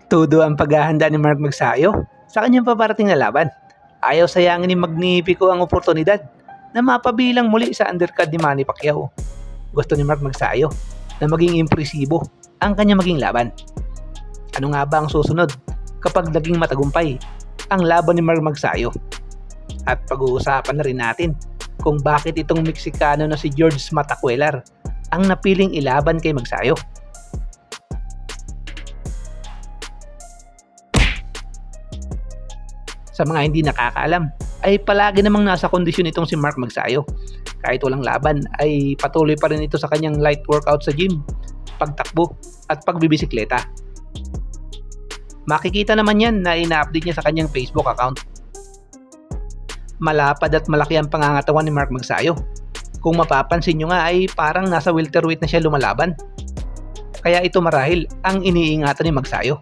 Todo ang paghahanda ni Mark Magsayo sa kanyang paparating na laban. Ayaw sayangin ni Magnifico ang oportunidad na mapabilang muli sa undercard ni Manny Pacquiao. Gusto ni Mark Magsayo na maging impresibo ang kanyang maging laban. Ano nga ba ang susunod kapag naging matagumpay ang laban ni Mark Magsayo? At pag-uusapan na rin natin kung bakit itong Meksikano na si George Matacuelar ang napiling ilaban kay Magsayo. Sa mga hindi nakakaalam, ay palagi namang nasa kondisyon itong si Mark Magsayo. Kahit walang laban, ay patuloy pa rin ito sa kanyang light workout sa gym, pagtakbo at pagbibisikleta. Makikita naman yan na ina-update niya sa kanyang Facebook account. Malapad at malaki ang pangangatawan ni Mark Magsayo. Kung mapapansin nyo nga ay parang nasa welterweight na siya lumalaban. Kaya ito marahil ang iniingatan ni Magsayo.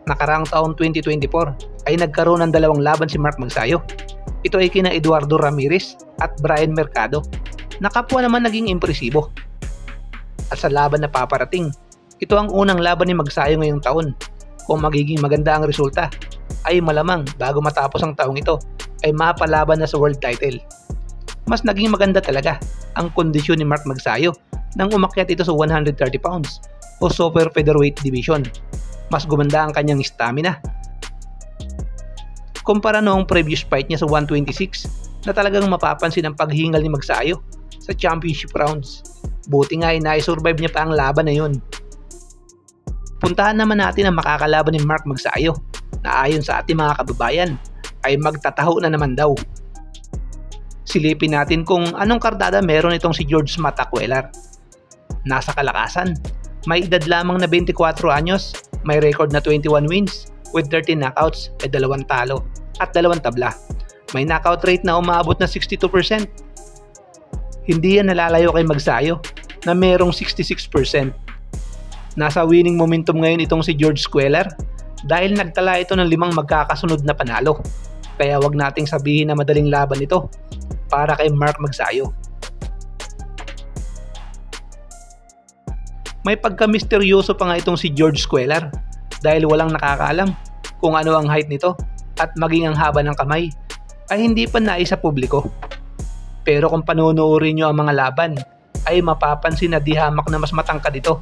Nakaraang taon 2024 ay nagkaroon ng dalawang laban si Mark Magsayo. Ito ay kina Eduardo Ramirez at Brian Mercado. Nakapwa naman naging impresibo. At sa laban na paparating, ito ang unang laban ni Magsayo ngayong taon. Kung magiging maganda ang resulta, ay malamang bago matapos ang taong ito ay mapalaban na sa world title. Mas naging maganda talaga ang kondisyon ni Mark Magsayo nang umakyat ito sa 130 pounds o super featherweight division. Mas gumanda ang kanyang stamina kumpara noong previous fight niya sa 126 na talagang mapapansin ang paghingal ni Magsayo sa championship rounds. Buti nga ay nai-survive niya pa ang laban na yun. Puntahan naman natin ang makakalaban ni Mark Magsayo na ayon sa ating mga kababayan ay magtataho na naman daw. Silipin natin kung anong kardada meron itong si George Matacuelar. Nasa kalakasan, may edad lamang na 24 anyos, may record na 21 wins with 13 knockouts at 2 talo at 2 tabla. May knockout rate na umaabot na 62%. Hindi yan nalalayo kay Magsayo na merong 66%. Nasa winning momentum ngayon itong si George Cuellar dahil nagtala ito ng 5 magkakasunod na panalo. Kaya wag nating sabihin na madaling laban ito para kay Mark Magsayo. May pagka-misteryoso pa nga itong si George Cuellar dahil walang nakakaalam kung ano ang height nito at maging ang haba ng kamay ay hindi pa nais sa publiko. Pero kung panunuorin nyo ang mga laban ay mapapansin na di hamak na mas matangkad ito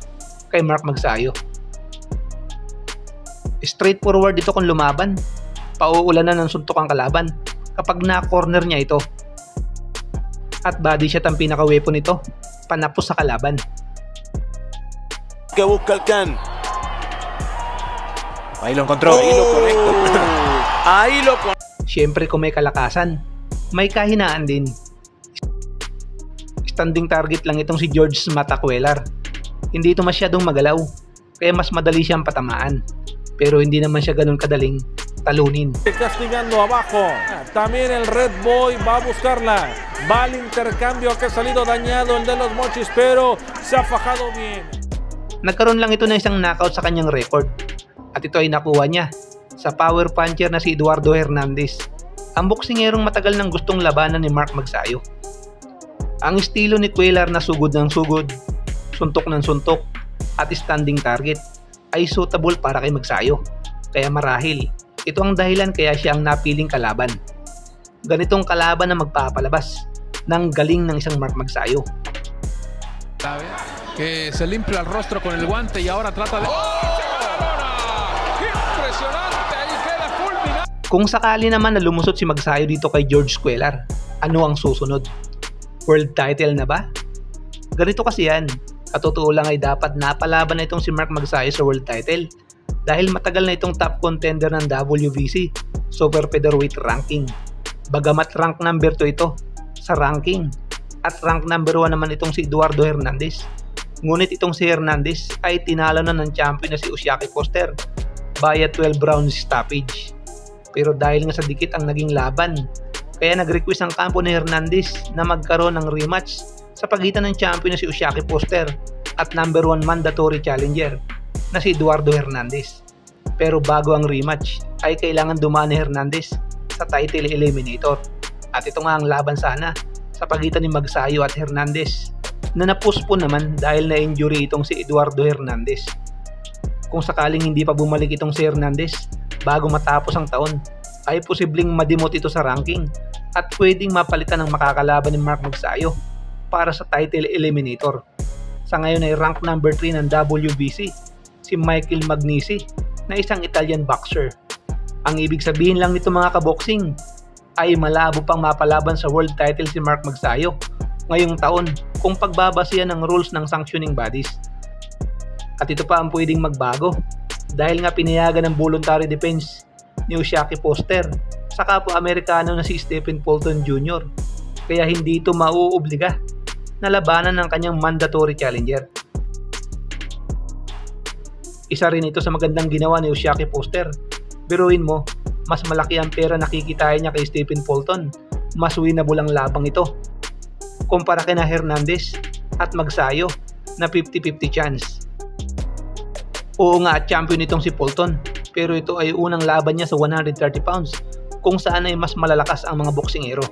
kay Mark Magsayo. Straightforward ito kung lumaban, pauulanan ng suntok ang kalaban kapag na-corner niya ito. At body shot ang pinaka-weapon nito, panapos sa kalaban. Que busca el can. Ahí lo encontró. Ahí lo conectó. Ahí lo conectó. Siyempre kung may kalakasan, may kahinaan din. Standing target lang itong si George Matacuelar. Hindi ito masyadong magalaw, kaya mas madali siyang patamaan. Pero hindi naman siya ganun kadaling talunin. Castigando abajo. También el Red Boy va a buscarla. Va al intercambio que ha salido dañado el de los Mochis, pero se ha fajado bien. Nagkaroon lang ito ng isang knockout sa kanyang record at ito ay nakuha niya sa power puncher na si Eduardo Hernandez, ang boksingerong matagal nang gustong labanan ni Mark Magsayo. Ang estilo ni Cuellar na sugod ng sugod, suntok ng suntok at standing target ay suitable para kay Magsayo, kaya marahil ito ang dahilan kaya siya ang napiling kalaban. Ganitong kalaban na magpapalabas ng galing ng isang Mark Magsayo. Que se limpia el rostro con el guante y ahora trata de... ¡Oh! ¡Impresionante! Ahí queda fulminante. Kung sakali naman na lumusot si Magsayo dito kay George Cuellar, ano ang susunod? World title na ba? Ganito kasi yan. Katotoo lang ay dapat napalaban na itong si Mark Magsayo sa world title dahil matagal na itong top contender ng WBC Super Featherweight Ranking. Bagamat rank number 2 ito sa ranking at rank number 1 naman itong si Eduardo Hernandez. Ngunit itong si Hernandez ay tinalo na ng champion na si Usyaki Foster via 12 rounds stoppage. Pero dahil nga sa dikit ang naging laban, kaya nag-request ang kampo ni Hernandez na magkaroon ng rematch sa pagitan ng champion na si Usyaki Foster at number 1 mandatory challenger na si Eduardo Hernandez. Pero bago ang rematch ay kailangan dumaan ni Hernandez sa title eliminator. At ito nga ang laban sana sa pagitan ni Magsayo at Hernandez na napospon naman dahil na-injury itong si Eduardo Hernandez. Kung sakaling hindi pa bumalik itong si Hernandez bago matapos ang taon, ay posibleng ma-demote ito sa ranking at pwedeng mapalitan ng makakalaban ni Mark Magsayo para sa title eliminator. Sa ngayon ay rank number 3 ng WBC si Michael Magnisi na isang Italian boxer. Ang ibig sabihin lang nito mga kaboxing ay malabo pang mapalaban sa world title si Mark Magsayo ngayong taon kung pagbabasihan ng rules ng sanctioning bodies. At ito pa ang pwedeng magbago dahil nga pinayagan ng voluntary defense ni Jackie Foster sa kapwa-Amerikano na si Stephen Fulton Jr. Kaya hindi ito mauobliga na labanan ng kanyang mandatory challenger. Isa rin ito sa magandang ginawa ni Jackie Foster. Biruin mo, mas malaki ang pera nakikitain niya kay Stephen Fulton. Mas winnable ang labang ito kumpara kina Hernandez at Magsayo na 50-50 chance. Oo nga, champion itong si Fulton, pero ito ay unang laban niya sa 130 pounds kung saan ay mas malalakas ang mga boksingero.